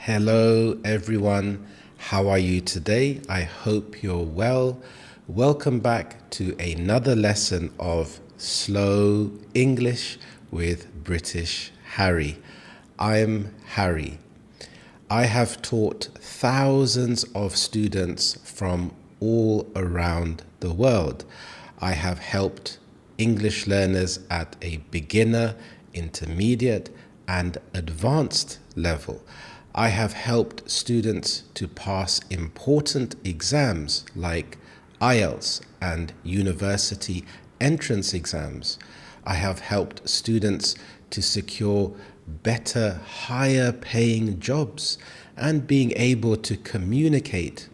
Hello everyone, how are you today? I hope you're well. Welcome back to another lesson of Slow English with British Harry. I'm Harry. I have taught thousands of students from all around the world. I have helped English learners at a beginner, intermediate, and advanced level. I have helped students to pass important exams like IELTS and university entrance exams. I have helped students to secure better, higher paying jobs and being able to communicate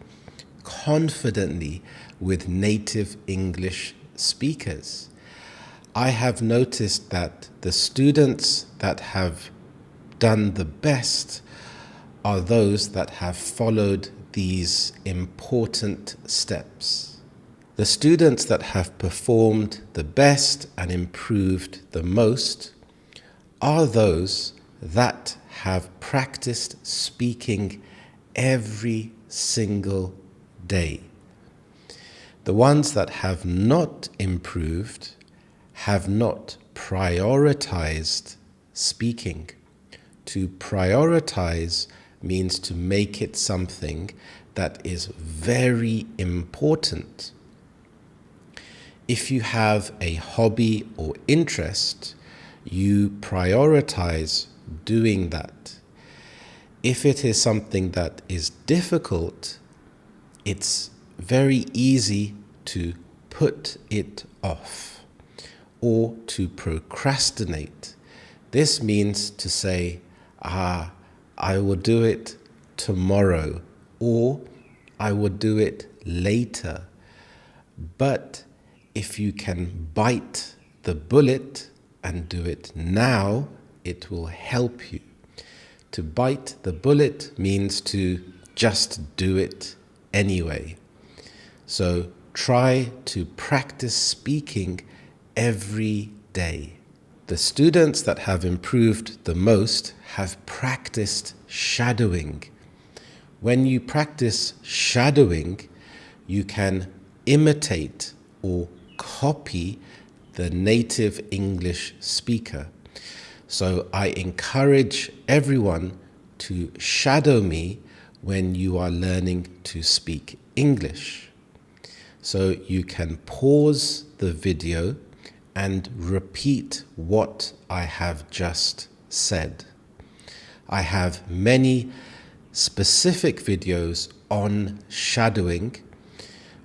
confidently with native English speakers. I have noticed that the students that have done the best are those that have followed these important steps. The students that have performed the best and improved the most are those that have practiced speaking every single day. The ones that have not improved have not prioritized speaking. To prioritize means to make it something that is very important. If you have a hobby or interest, you prioritize doing that. If it is something that is difficult, it's very easy to put it off or to procrastinate. This means to say, I will do it tomorrow, or I will do it later. But if you can bite the bullet and do it now, it will help you. To bite the bullet means to just do it anyway. So try to practice speaking every day. The students that have improved the most have practiced shadowing. When you practice shadowing, you can imitate or copy the native English speaker. So I encourage everyone to shadow me when you are learning to speak English. So you can pause the video and repeat what I have just said. I have many specific videos on shadowing.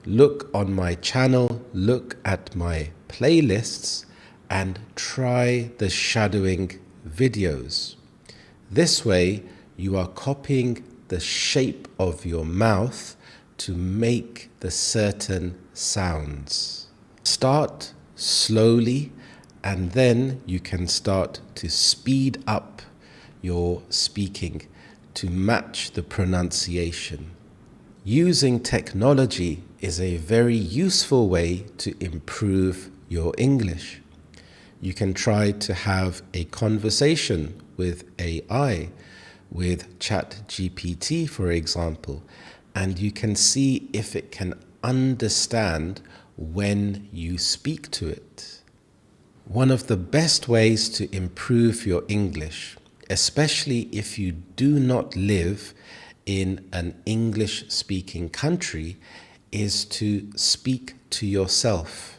Look on my channel, look at my playlists, and try the shadowing videos. This way, you are copying the shape of your mouth to make the certain sounds. Start slowly, and then you can start to speed up your speaking to match the pronunciation. Using technology is a very useful way to improve your English. You can try to have a conversation with AI, with ChatGPT, for example, and you can see if it can understand when you speak to it. One of the best ways to improve your English, especially if you do not live in an English-speaking country, is to speak to yourself.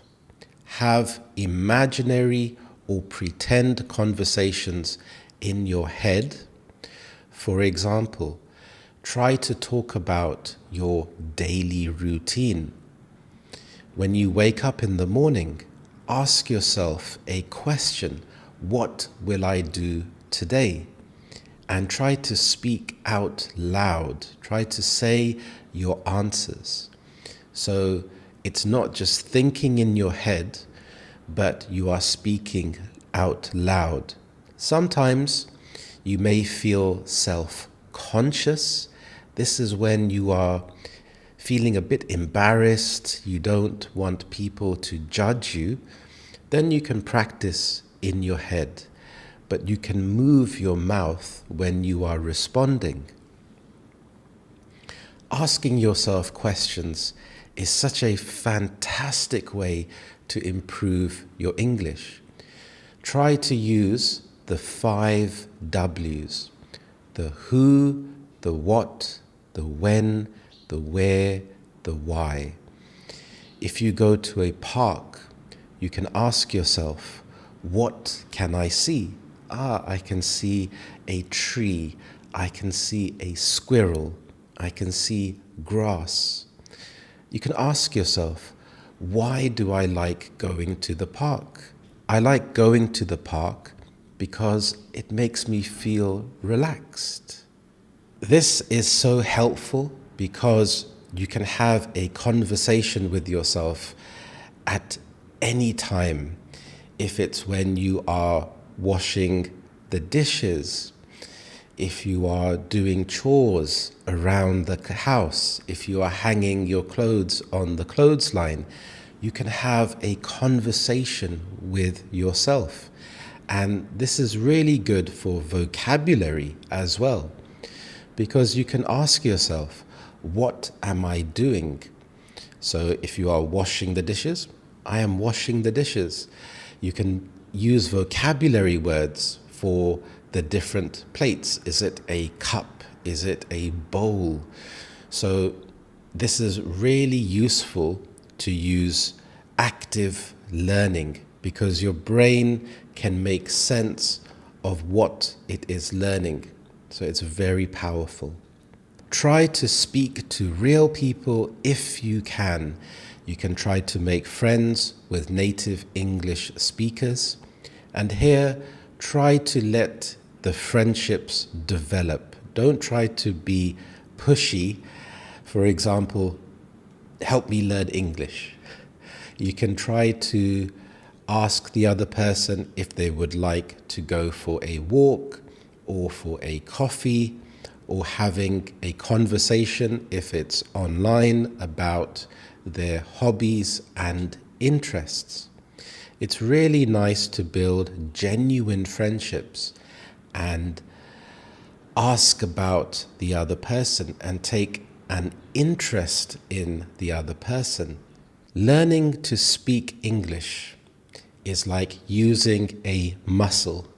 Have imaginary or pretend conversations in your head. For example, try to talk about your daily routine. When you wake up in the morning, ask yourself a question: what will I do today? And try to speak out loud. Try to say your answers. So it's not just thinking in your head, but you are speaking out loud. Sometimes you may feel self-conscious. This is when you are feeling a bit embarrassed, you don't want people to judge you. Then you can practice in your head, but you can move your mouth when you are responding. Asking yourself questions is such a fantastic way to improve your English. Try to use the 5 W's: the who, the what, the when, the where, the why. If you go to a park, you can ask yourself, what can I see? I can see a tree. I can see a squirrel. I can see grass. You can ask yourself, why do I like going to the park? I like going to the park because it makes me feel relaxed. This is so helpful because you can have a conversation with yourself at any time. If it's when you are washing the dishes, if you are doing chores around the house, if you are hanging your clothes on the clothesline, you can have a conversation with yourself. And this is really good for vocabulary as well, because you can ask yourself, what am I doing? So if you are washing the dishes, I am washing the dishes. You can use vocabulary words for the different plates. Is it a cup? Is it a bowl? So this is really useful to use active learning, because your brain can make sense of what it is learning. So it's very powerful. Try to speak to real people if you can. You can try to make friends with native English speakers. And here, try to let the friendships develop. Don't try to be pushy. For example, help me learn English. You can try to ask the other person if they would like to go for a walk or for a coffee, or having a conversation if it's online about their hobbies and interests. It's really nice to build genuine friendships and ask about the other person and take an interest in the other person. Learning to speak English is like using a muscle.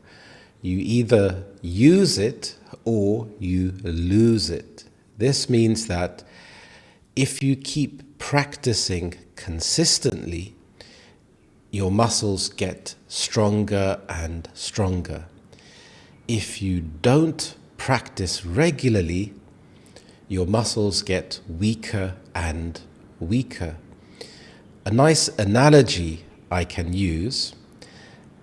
You either use it or you lose it. This means that if you keep practicing consistently, your muscles get stronger and stronger. If you don't practice regularly, your muscles get weaker and weaker. A nice analogy I can use,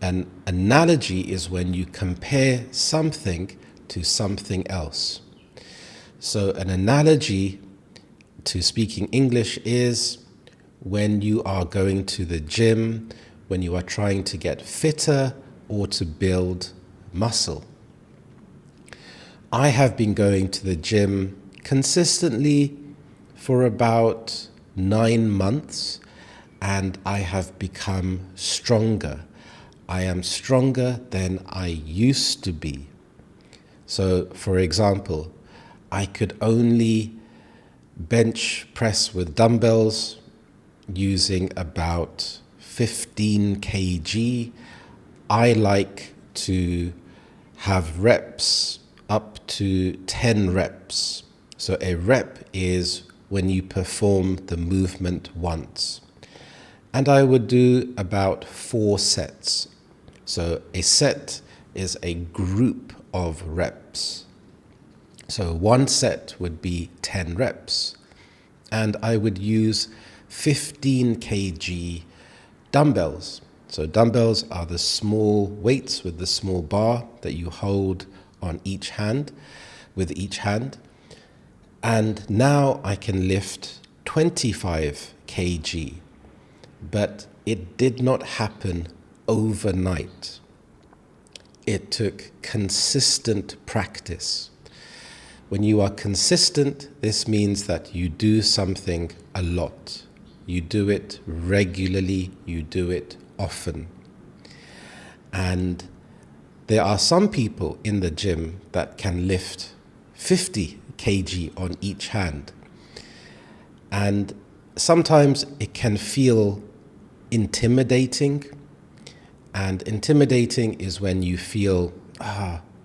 an analogy is when you compare something to something else. So an analogy to speaking English is when you are going to the gym, when you are trying to get fitter or to build muscle. I have been going to the gym consistently for about 9 months, and I have become stronger. I am stronger than I used to be. So, for example, I could only bench press with dumbbells using about 15 kg. I like to have reps up to 10 reps. So a rep is when you perform the movement once. And I would do about 4 sets. So a set is a group of reps. So one set would be 10 reps. And I would use 15 kg dumbbells. So dumbbells are the small weights with the small bar that you hold on each hand, with each hand. And now I can lift 25 kg. But it did not happen overnight. It took consistent practice. When you are consistent, this means that you do something a lot. You do it regularly, you do it often. And there are some people in the gym that can lift 50 kg on each hand. And sometimes it can feel intimidating. And intimidating is when you feel,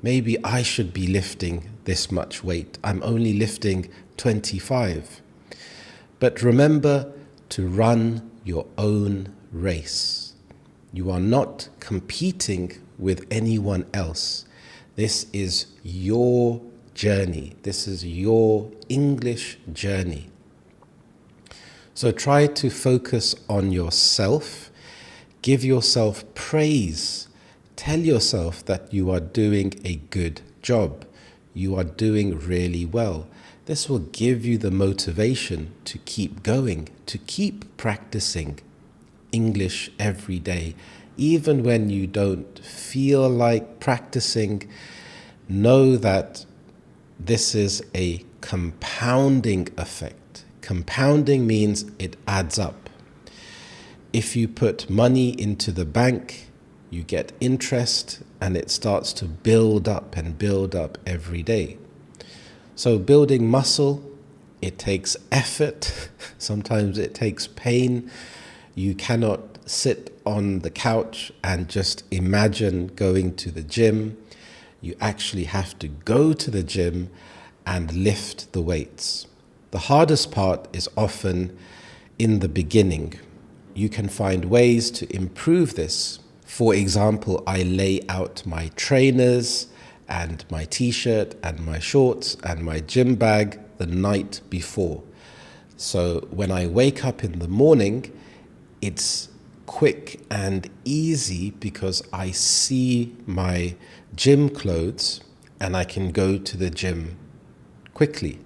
maybe I should be lifting this much weight. I'm only lifting 25. But remember to run your own race. You are not competing with anyone else. This is your journey. This is your English journey. So try to focus on yourself. Give yourself praise. Tell yourself that you are doing a good job. You are doing really well. This will give you the motivation to keep going, to keep practicing English every day. Even when you don't feel like practicing, know that this is a compounding effect. Compounding means it adds up. If you put money into the bank, you get interest and it starts to build up and build up every day. So building muscle, it takes effort. Sometimes it takes pain. You cannot sit on the couch and just imagine going to the gym. You actually have to go to the gym and lift the weights. The hardest part is often in the beginning. You can find ways to improve this. For example, I lay out my trainers and my t-shirt and my shorts and my gym bag the night before. So when I wake up in the morning, it's quick and easy because I see my gym clothes and I can go to the gym quickly.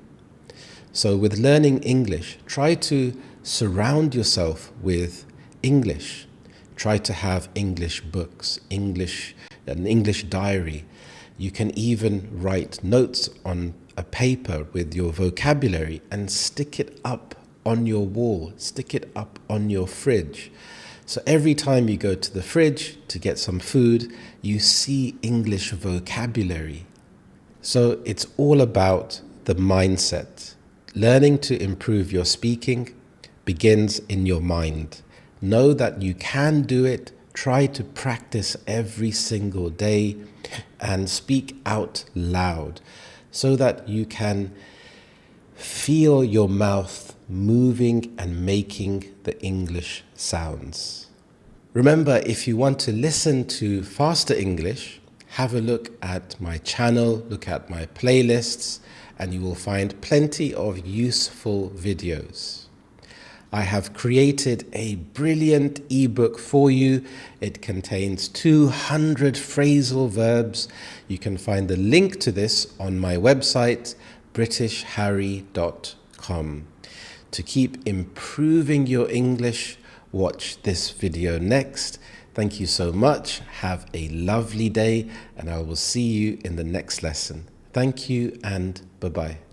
So with learning English, try to surround yourself with English. Try to have English books, an English diary. You can even write notes on a paper with your vocabulary and stick it up on your wall, stick it up on your fridge. So every time you go to the fridge to get some food, you see English vocabulary. So it's all about the mindset. Learning to improve your speaking begins in your mind. Know that you can do it. Try to practice every single day and speak out loud so that you can feel your mouth moving and making the English sounds. Remember, if you want to listen to faster English, have a look at my channel, look at my playlists, and you will find plenty of useful videos. I have created a brilliant ebook for you. It contains 200 phrasal verbs. You can find the link to this on my website, britishharry.com. To keep improving your English, watch this video next. Thank you so much. Have a lovely day, and I will see you in the next lesson. Thank you and bye-bye.